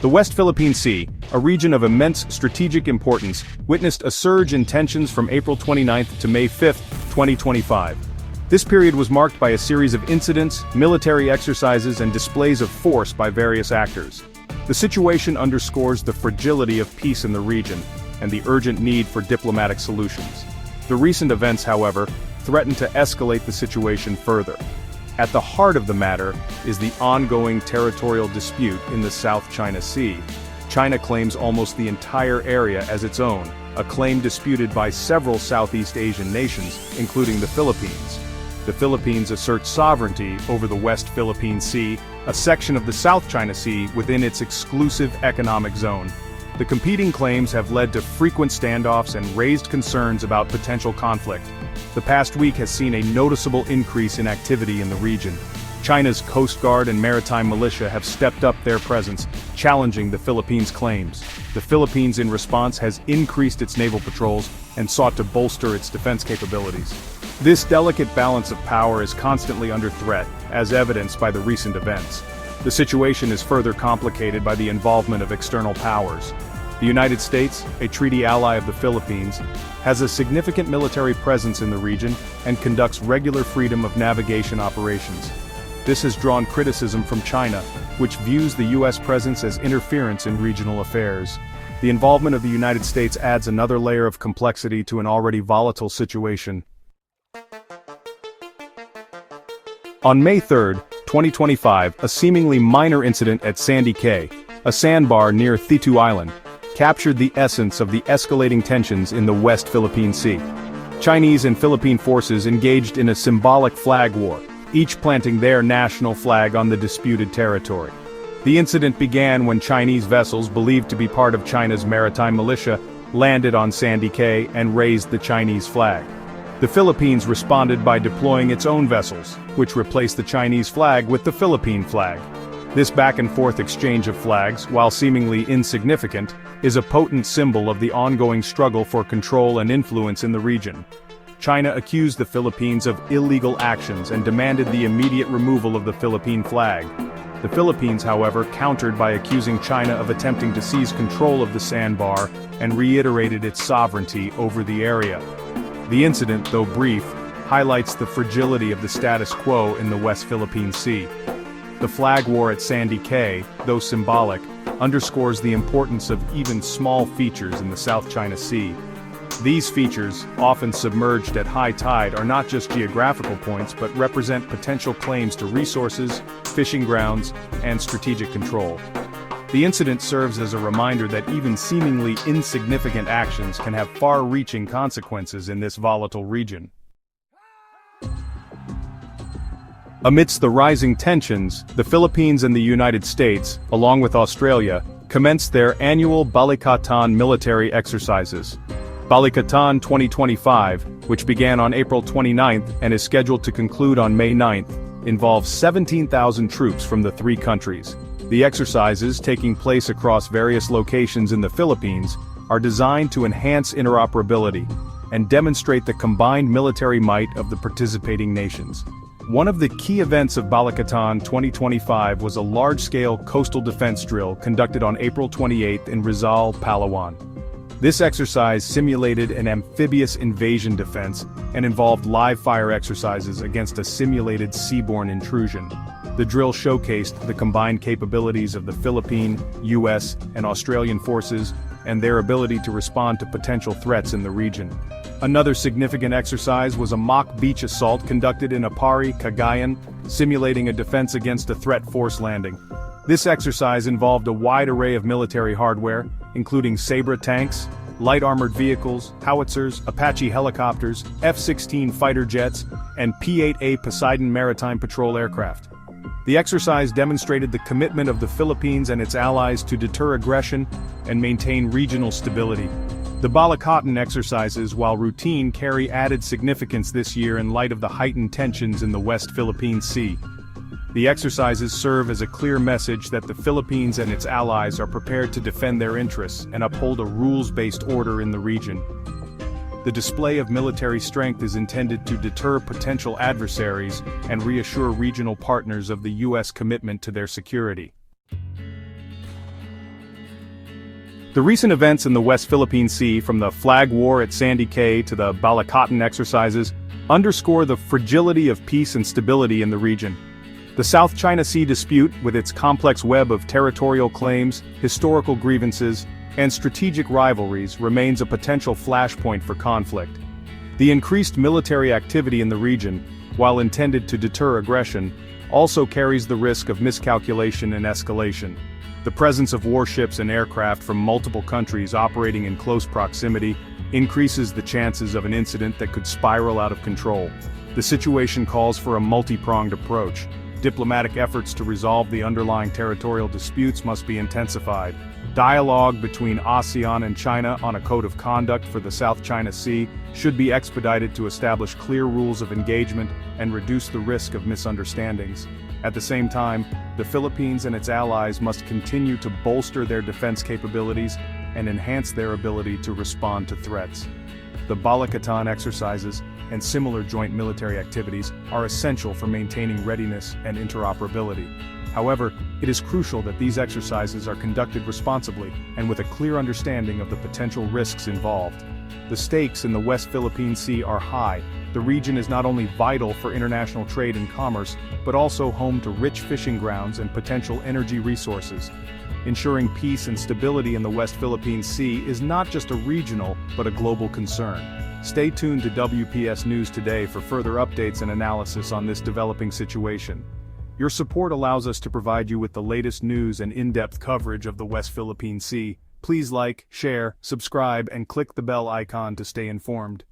The West Philippine Sea, a region of immense strategic importance, witnessed a surge in tensions from April 29 to May 5, 2025. This period was marked by a series of incidents, military exercises, and displays of force by various actors. The situation underscores the fragility of peace in the region, and the urgent need for diplomatic solutions. The recent events, however, threaten to escalate the situation further. At the heart of the matter is the ongoing territorial dispute in the South China Sea. China claims almost the entire area as its own, a claim disputed by several Southeast Asian nations, including the Philippines. The Philippines asserts sovereignty over the West Philippine Sea, a section of the South China Sea within its exclusive economic zone. The competing claims have led to frequent standoffs and raised concerns about potential conflict. The past week has seen a noticeable increase in activity in the region. China's Coast Guard and Maritime militia have stepped up their presence, challenging the Philippines' claims. The Philippines, in response, has increased its naval patrols and sought to bolster its defense capabilities. This delicate balance of power is constantly under threat, as evidenced by the recent events. The situation is further complicated by the involvement of external powers. The United States, a treaty ally of the Philippines, has a significant military presence in the region and conducts regular freedom of navigation operations. This has drawn criticism from China, which views the U.S. presence as interference in regional affairs. The involvement of the United States adds another layer of complexity to an already volatile situation. On May 3, 2025, a seemingly minor incident at Sandy Cay, a sandbar near Thitu Island, captured the essence of the escalating tensions in the West Philippine Sea. Chinese and Philippine forces engaged in a symbolic flag war, each planting their national flag on the disputed territory. The incident began when Chinese vessels believed to be part of China's maritime militia landed on Sandy Cay and raised the Chinese flag. The Philippines responded by deploying its own vessels, which replaced the Chinese flag with the Philippine flag. This back-and-forth exchange of flags, while seemingly insignificant, is a potent symbol of the ongoing struggle for control and influence in the region. China accused the Philippines of illegal actions and demanded the immediate removal of the Philippine flag. The Philippines, however, countered by accusing China of attempting to seize control of the sandbar and reiterated its sovereignty over the area. The incident, though brief, highlights the fragility of the status quo in the West Philippine Sea. The flag war at Sandy Cay, though symbolic, underscores the importance of even small features in the South China Sea. These features, often submerged at high tide, are not just geographical points but represent potential claims to resources, fishing grounds, and strategic control. The incident serves as a reminder that even seemingly insignificant actions can have far-reaching consequences in this volatile region. Amidst the rising tensions, the Philippines and the United States, along with Australia, commenced their annual Balikatan military exercises. Balikatan 2025, which began on April 29 and is scheduled to conclude on May 9, involves 17,000 troops from the three countries. The exercises, taking place across various locations in the Philippines, are designed to enhance interoperability and demonstrate the combined military might of the participating nations. One of the key events of Balikatan 2025 was a large-scale coastal defense drill conducted on April 28 in Rizal, Palawan. This exercise simulated an amphibious invasion defense and involved live-fire exercises against a simulated seaborne intrusion. The drill showcased the combined capabilities of the Philippine, U.S., and Australian forces and their ability to respond to potential threats in the region. Another significant exercise was a mock beach assault conducted in Apari, Cagayan, simulating a defense against a threat force landing. This exercise involved a wide array of military hardware, including Sabra tanks, light armored vehicles, howitzers, Apache helicopters, F-16 fighter jets, and P-8A Poseidon maritime patrol aircraft. The exercise demonstrated the commitment of the Philippines and its allies to deter aggression and maintain regional stability. The Balikatan exercises, while routine, carry added significance this year in light of the heightened tensions in the West Philippine Sea. The exercises serve as a clear message that the Philippines and its allies are prepared to defend their interests and uphold a rules-based order in the region. The display of military strength is intended to deter potential adversaries and reassure regional partners of the U.S. commitment to their security. The recent events in the West Philippine Sea, from the flag war at Sandy Cay to the Balikatan exercises, underscore the fragility of peace and stability in the region. The South China Sea dispute, with its complex web of territorial claims, historical grievances, and strategic rivalries, remains a potential flashpoint for conflict. The increased military activity in the region, while intended to deter aggression, also carries the risk of miscalculation and escalation. The presence of warships and aircraft from multiple countries operating in close proximity increases the chances of an incident that could spiral out of control. The situation calls for a multi-pronged approach. Diplomatic efforts to resolve the underlying territorial disputes must be intensified. Dialogue between ASEAN and China on a code of conduct for the South China Sea should be expedited to establish clear rules of engagement and reduce the risk of misunderstandings. At the same time, the Philippines and its allies must continue to bolster their defense capabilities and enhance their ability to respond to threats. The Balikatan exercises and similar joint military activities are essential for maintaining readiness and interoperability. However, it is crucial that these exercises are conducted responsibly and with a clear understanding of the potential risks involved. The stakes in the West Philippine Sea are high. The region is not only vital for international trade and commerce, but also home to rich fishing grounds and potential energy resources. Ensuring peace and stability in the West Philippine Sea is not just a regional, but a global concern. Stay tuned to WPS News Today for further updates and analysis on this developing situation. Your support allows us to provide you with the latest news and in-depth coverage of the West Philippine Sea. Please like, share, subscribe, and click the bell icon to stay informed.